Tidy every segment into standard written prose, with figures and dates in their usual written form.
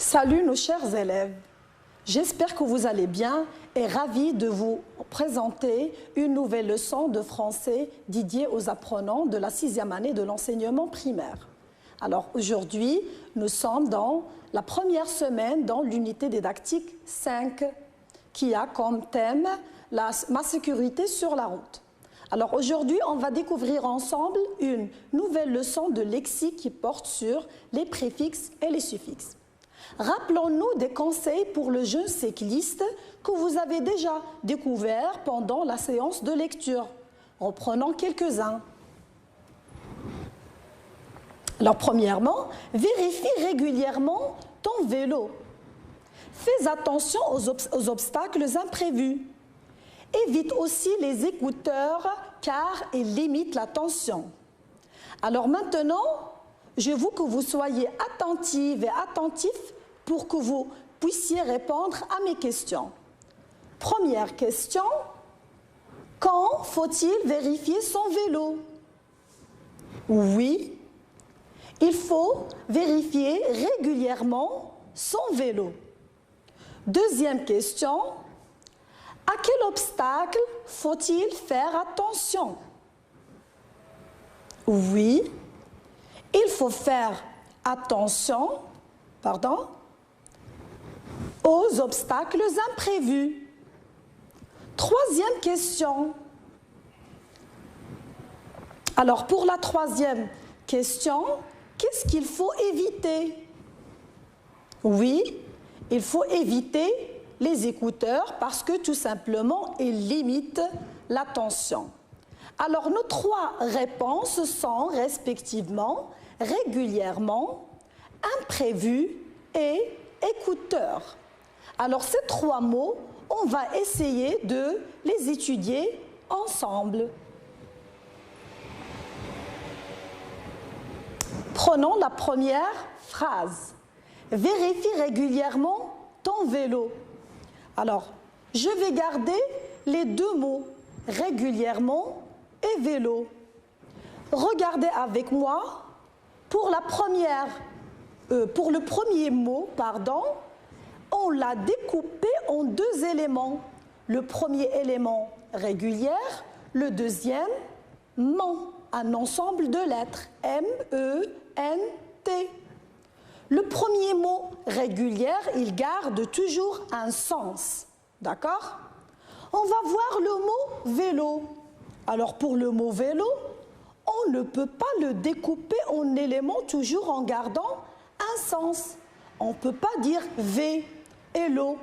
Salut nos chers élèves, j'espère que vous allez bien et ravi de vous présenter une nouvelle leçon de français dédiée aux apprenants de la 6e année de l'enseignement primaire. Alors aujourd'hui, nous sommes dans la première semaine dans l'unité didactique 5 qui a comme thème ma sécurité sur la route. Alors aujourd'hui, on va découvrir ensemble une nouvelle leçon de lexique qui porte sur les préfixes et les suffixes. Rappelons-nous des conseils pour le jeune cycliste que vous avez déjà découverts pendant la séance de lecture. Reprenons quelques-uns. Alors premièrement, vérifie régulièrement ton vélo. Fais attention aux obstacles imprévus. Évite aussi les écouteurs car ils limitent la tension. Alors maintenant, je veux que vous soyez attentives et attentifs pour que vous puissiez répondre à mes questions. Première question, quand faut-il vérifier son vélo? Oui, il faut vérifier régulièrement son vélo. Deuxième question, à quel obstacle faut-il faire attention? Oui, il faut faire attention, aux obstacles imprévus. Troisième question. Alors pour la troisième question, qu'est-ce qu'il faut éviter? Oui, il faut éviter les écouteurs parce que tout simplement, ils limitent la tension. Alors nos trois réponses sont respectivement régulièrement, imprévu et écouteur. Alors ces trois mots, on va essayer de les étudier ensemble. Prenons la première phrase. Vérifie régulièrement ton vélo. Alors, je vais garder les deux mots, régulièrement et vélo. Regardez avec moi, pour le premier mot, on l'a découpé en deux éléments. Le premier élément, régulière, le deuxième, ment, un ensemble de lettres, M-E-N-T. Le premier mot, régulière, il garde toujours un sens, d'accord? On va voir le mot vélo. Alors pour le mot vélo, on ne peut pas le découper en éléments toujours en gardant un sens. On ne peut pas dire V et l'O.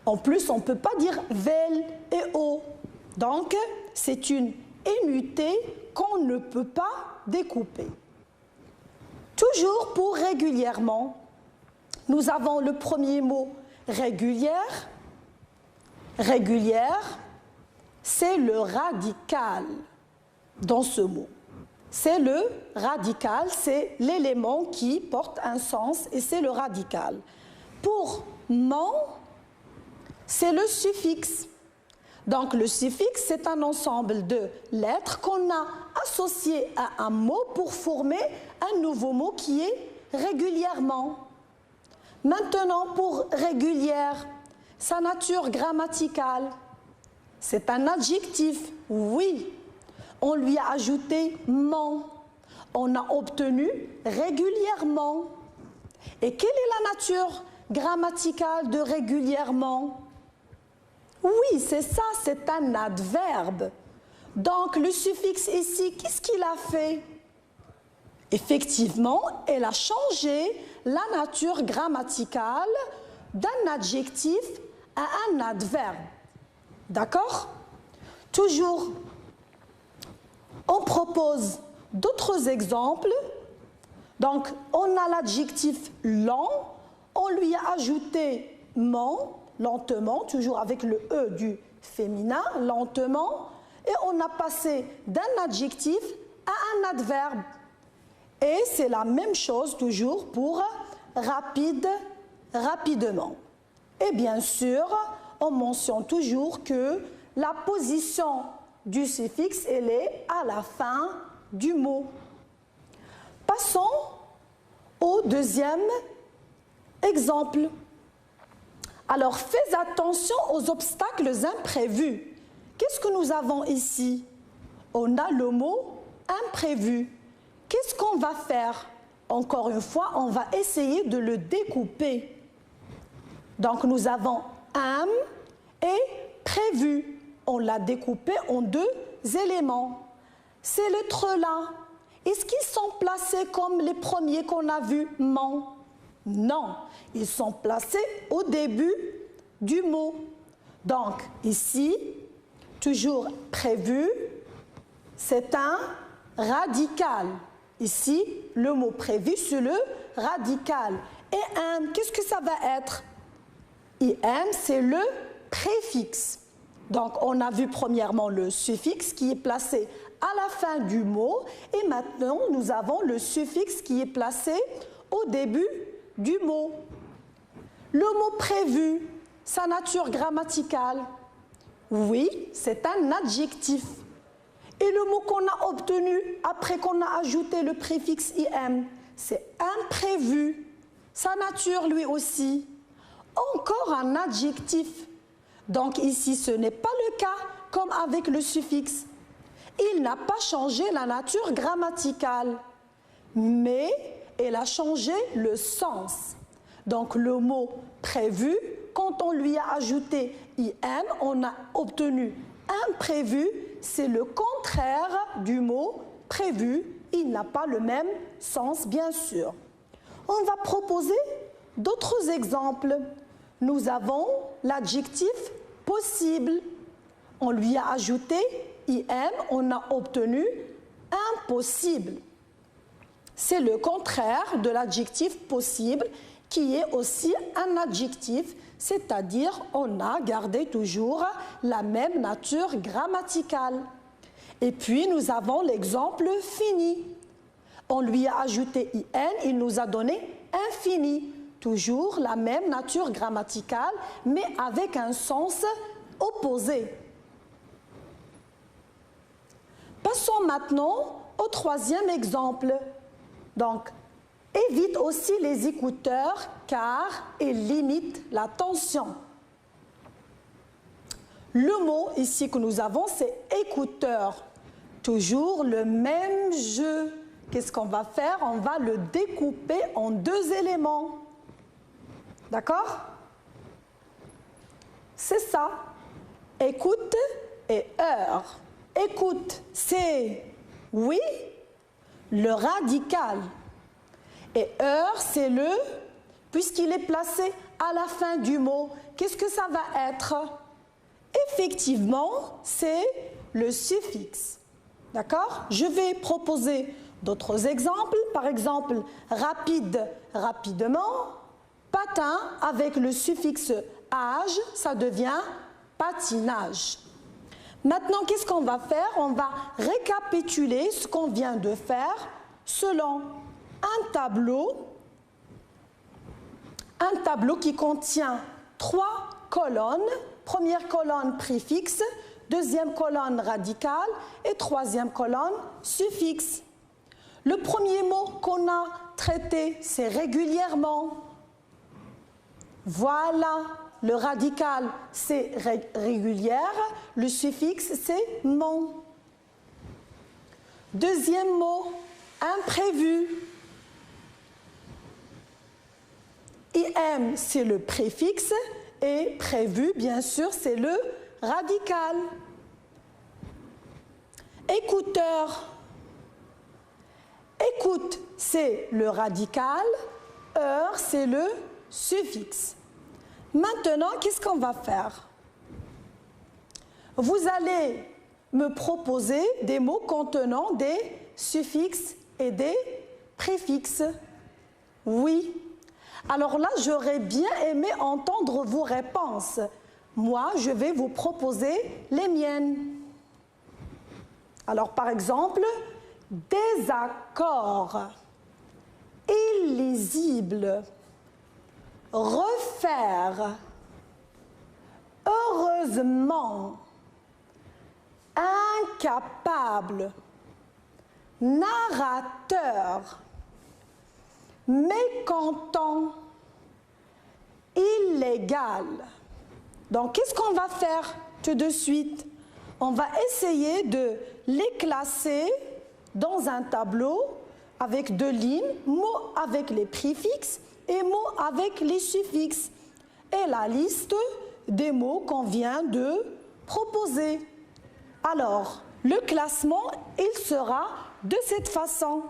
En plus, on ne peut pas dire vel et O. Donc, c'est une énutée qu'on ne peut pas découper. Toujours pour régulièrement, nous avons le premier mot régulière. Régulière, c'est le radical dans ce mot. C'est le radical, c'est l'élément qui porte un sens et c'est le radical. Pour ment, c'est le suffixe. Donc le suffixe, c'est un ensemble de lettres qu'on a associées à un mot pour former un nouveau mot qui est régulièrement. Maintenant, pour régulière, sa nature grammaticale, c'est un adjectif, oui. On lui a ajouté ment. On a obtenu régulièrement. Et quelle est la nature grammaticale de régulièrement? Oui, c'est ça, c'est un adverbe. Donc le suffixe ici, qu'est-ce qu'il a fait? Effectivement, elle a changé la nature grammaticale d'un adjectif à un adverbe. D'accord? Toujours, on propose d'autres exemples. Donc, on a l'adjectif lent, on lui a ajouté ment, lentement, toujours avec le E du féminin, lentement, et on a passé d'un adjectif à un adverbe. Et c'est la même chose toujours pour rapide, rapidement. Et bien sûr, on mentionne toujours que la position du suffixe, elle est à la fin du mot. Passons au deuxième Exemple. Alors, fais attention aux obstacles imprévus. Qu'est-ce que nous avons ici? On a le mot imprévu. Qu'est-ce qu'on va faire? Encore une fois, on va essayer de le découper. Donc, nous avons et prévu. On l'a découpé en deux éléments. Ces lettres-là, est-ce qu'ils sont placés comme les premiers qu'on a vus? Non, ils sont placés au début du mot. Donc, ici, toujours prévu, c'est un radical. Ici, le mot prévu, c'est le radical. Et qu'est-ce que ça va être? IM, c'est le préfixe. Donc, on a vu premièrement le suffixe qui est placé à la fin du mot. Et maintenant, nous avons le suffixe qui est placé au début du mot. Le mot prévu, sa nature grammaticale. Oui, c'est un adjectif. Et le mot qu'on a obtenu après qu'on a ajouté le préfixe IM, c'est imprévu. Sa nature, lui aussi. Encore un adjectif. Donc ici, ce n'est pas le cas comme avec le suffixe. Il n'a pas changé la nature grammaticale, mais il a changé le sens. Donc le mot prévu, quand on lui a ajouté IM, on a obtenu imprévu, c'est le contraire du mot prévu. Il n'a pas le même sens, bien sûr. On va proposer d'autres exemples. Nous avons l'adjectif possible. On lui a ajouté IM, on a obtenu impossible. C'est le contraire de l'adjectif possible qui est aussi un adjectif, c'est-à-dire on a gardé toujours la même nature grammaticale. Et puis nous avons l'exemple fini. On lui a ajouté IN, il nous a donné infini. Toujours la même nature grammaticale, mais avec un sens opposé. Passons maintenant au troisième exemple. Donc, évite aussi les écouteurs car ils limitent la tension. Le mot ici que nous avons, c'est écouteur. Toujours le même jeu. Qu'est-ce qu'on va faire? On va le découper en deux éléments. D'accord? C'est ça. Écoute et heure. Écoute, c'est oui, le radical. Et heure, c'est le, puisqu'il est placé à la fin du mot, qu'est-ce que ça va être? Effectivement, c'est le suffixe. D'accord? Je vais proposer d'autres exemples. Par exemple, rapide, rapidement. Patin, avec le suffixe age, ça devient patinage. Maintenant, qu'est-ce qu'on va faire? On va récapituler ce qu'on vient de faire selon un tableau qui contient 3 colonnes. Première colonne préfixe, deuxième colonne radicale et troisième colonne suffixe. Le premier mot qu'on a traité, c'est régulièrement. Voilà, le radical, c'est régulière, le suffixe, c'est mon. Deuxième mot, imprévu. IM, c'est le préfixe et prévu, bien sûr, c'est le radical. Écouteur. Écoute, c'est le radical. Heure, c'est le suffixe. Maintenant, qu'est-ce qu'on va faire? Vous allez me proposer des mots contenant des suffixes et des préfixes. Oui. Alors là, j'aurais bien aimé entendre vos réponses. Moi, je vais vous proposer les miennes. Alors, par exemple, désaccord, illisible, refaire, heureusement, incapable, narrateur, mécontent, illégal. Donc, qu'est-ce qu'on va faire tout de suite? On va essayer de les classer dans un tableau avec 2 lignes, mots avec les préfixes et mots avec les suffixes. Et la liste des mots qu'on vient de proposer. Alors, le classement, il sera de cette façon.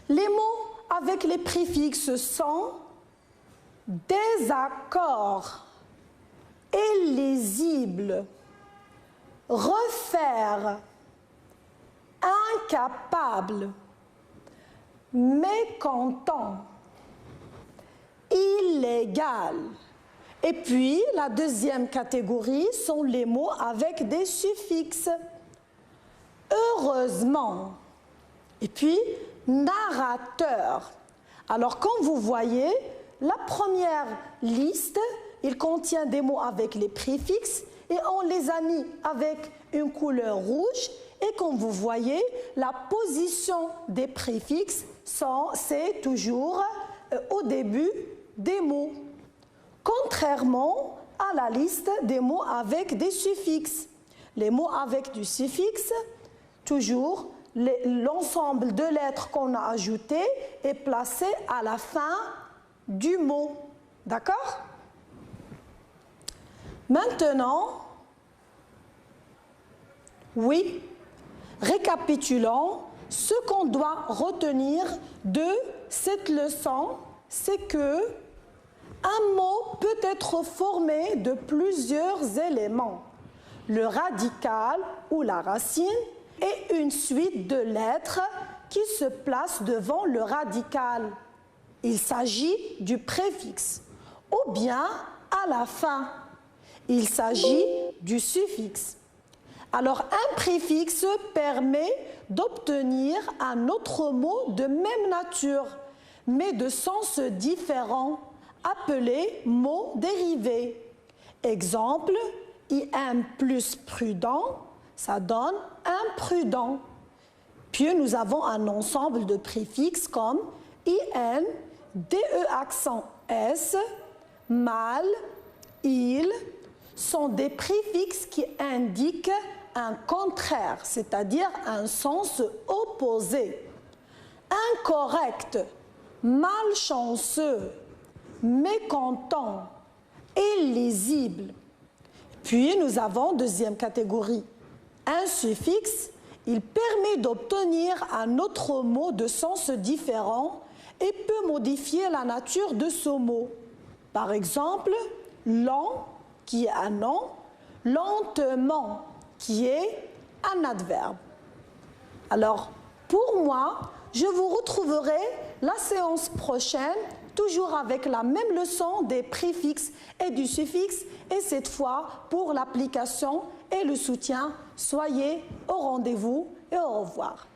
Les mots avec les préfixes sont désaccord, illisible, refaire, incapable, mécontent, illégal. Et puis, la deuxième catégorie sont les mots avec des suffixes. Heureusement. Et puis, narrateur. Alors, comme vous voyez, la première liste, il contient des mots avec les préfixes et on les a mis avec une couleur rouge. Et comme vous voyez, la position des préfixes, c'est toujours au début des mots. Contrairement à la liste des mots avec des suffixes. Les mots avec du suffixe, toujours l'ensemble de lettres qu'on a ajoutées est placé à la fin du mot. D'accord? Maintenant, oui, récapitulons, ce qu'on doit retenir de cette leçon, c'est que un mot peut être formé de plusieurs éléments. Le radical ou la racine est une suite de lettres qui se placent devant le radical. Il s'agit du préfixe. Ou bien, à la fin, il s'agit du suffixe. Alors, un préfixe permet d'obtenir un autre mot de même nature, mais de sens différent, appelé mot dérivé. Exemple, IM plus prudent, ça donne imprudent. Puis nous avons un ensemble de préfixes comme IN, DE accent S, mal, il, sont des préfixes qui indiquent un contraire, c'est-à-dire un sens opposé. Incorrect, malchanceux, mécontent, illisible. Puis nous avons deuxième catégorie, un suffixe, il permet d'obtenir un autre mot de sens différent et peut modifier la nature de ce mot. Par exemple, lent, qui est un nom, lentement, qui est un adverbe. Alors, pour moi, je vous retrouverai la séance prochaine, toujours avec la même leçon des préfixes et du suffixe, et cette fois pour l'application et le soutien. Soyez au rendez-vous et au revoir.